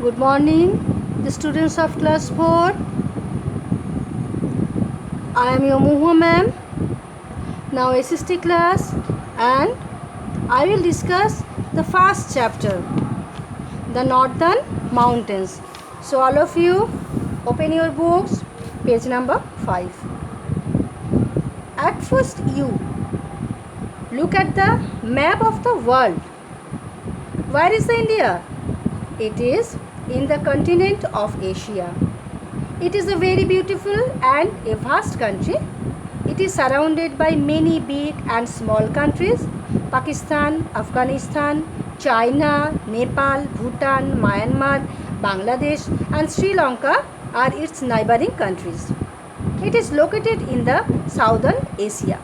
Good morning, the students of class 4. I am your Muha ma'am, now SST class, and I will discuss the first chapter, the Northern Mountains. So all of you open your books, page number 5. At first you look at the map of the world. Where is India? It is in the continent of Asia. It is a very beautiful and a vast country. It is surrounded by many big and small countries: Pakistan, Afghanistan, China, Nepal, Bhutan, Myanmar, Bangladesh, and Sri Lanka are its neighboring countries. It is located in the southern Asia.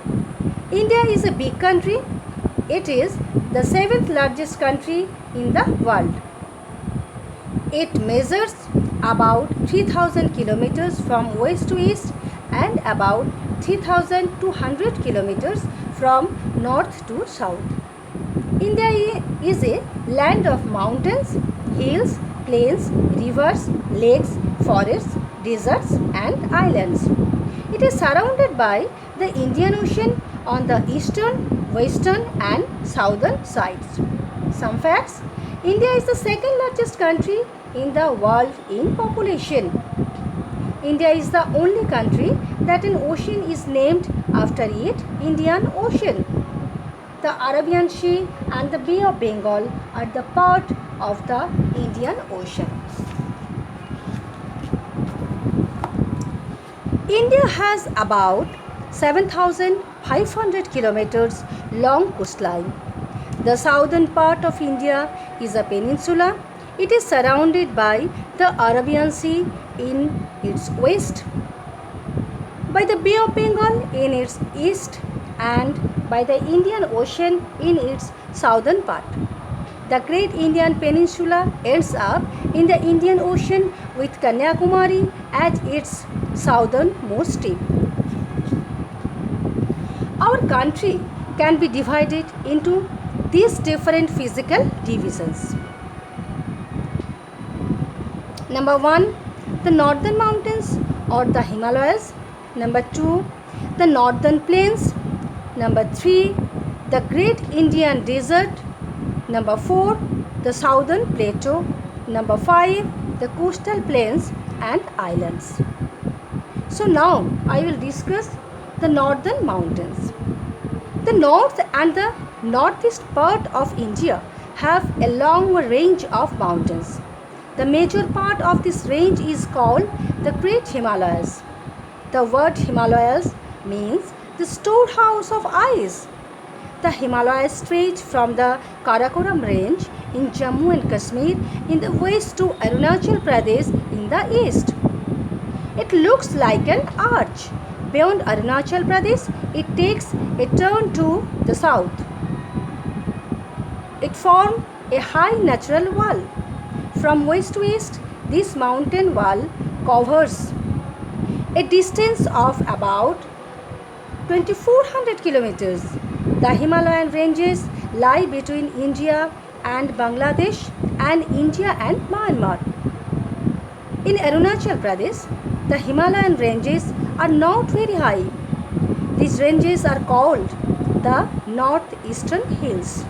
India is a big country. It is the 7th largest country in the world. It measures about 3000 kilometers from west to east and about 3200 kilometers from north to south. India is a land of mountains, hills, plains, rivers, lakes, forests, deserts and islands. It is surrounded by the Indian Ocean on the eastern, western and southern sides. Some facts: India is the second largest country in the world in population. India is the only country that an ocean is named after it, Indian Ocean. The Arabian Sea and the Bay of Bengal are the part of the Indian Ocean. India has about 7,500 kilometers long coastline. The southern part of India is a peninsula. It is surrounded by the Arabian Sea in its west, by the Bay of Bengal in its east, and by the Indian Ocean in its southern part. The Great Indian Peninsula ends up in the Indian Ocean with Kanyakumari at its southernmost tip. Our country can be divided into these different physical divisions. Number 1, the Northern Mountains or the Himalayas. Number 2, the Northern Plains. Number 3, the Great Indian Desert. Number 4, the Southern Plateau. Number 5, the coastal plains and islands. So now I will discuss the Northern Mountains. The north and the northeast part of India have a long range of mountains. The major part of this range is called the Great Himalayas. The word Himalayas means the storehouse of ice. The Himalayas stretch from the Karakoram range in Jammu and Kashmir in the west to Arunachal Pradesh in the east. It looks like an arch. Beyond Arunachal Pradesh, it takes a turn to the south. It forms a high natural wall. From west to east, this mountain wall covers a distance of about 2400 kilometers. The Himalayan ranges lie between India and Bangladesh and India and Myanmar. In Arunachal Pradesh, the Himalayan ranges are not very high. These ranges are called the Northeastern Hills.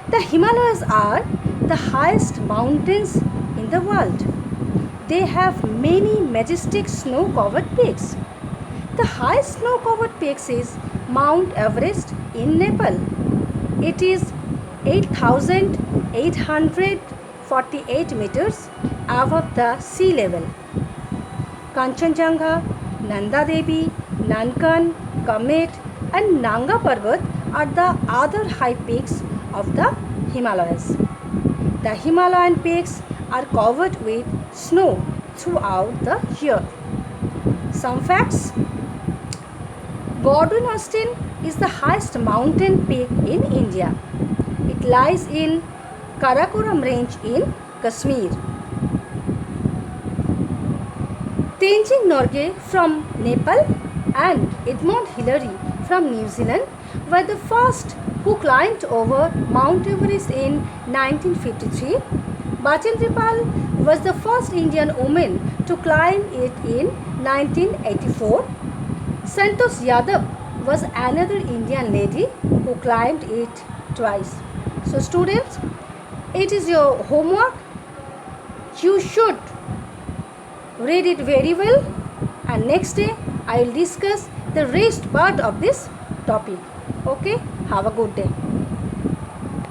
The Himalayas are the highest mountains in the world. They have many majestic snow-covered peaks. The highest snow-covered peak is Mount Everest in Nepal. It is 8,848 meters above the sea level. Kanchenjunga, Nanda Devi, Nankan, Kamet and Nanga Parbat are the other high peaks of the Himalayas. The Himalayan peaks are covered with snow throughout the year. Some facts: Gordon Austin is the highest mountain peak in India. It lies in Karakoram range in Kashmir. Tenzing Norgay from Nepal and Edmund Hillary from New Zealand were the first who climbed over Mount Everest in 1953. Bachendri Pal was the first Indian woman to climb it in 1984. Santosh Yadav was another Indian lady who climbed it twice. So students, it is your homework. You should read it very well, and next day I will discuss the rest part of this topic. Okay, have a good day.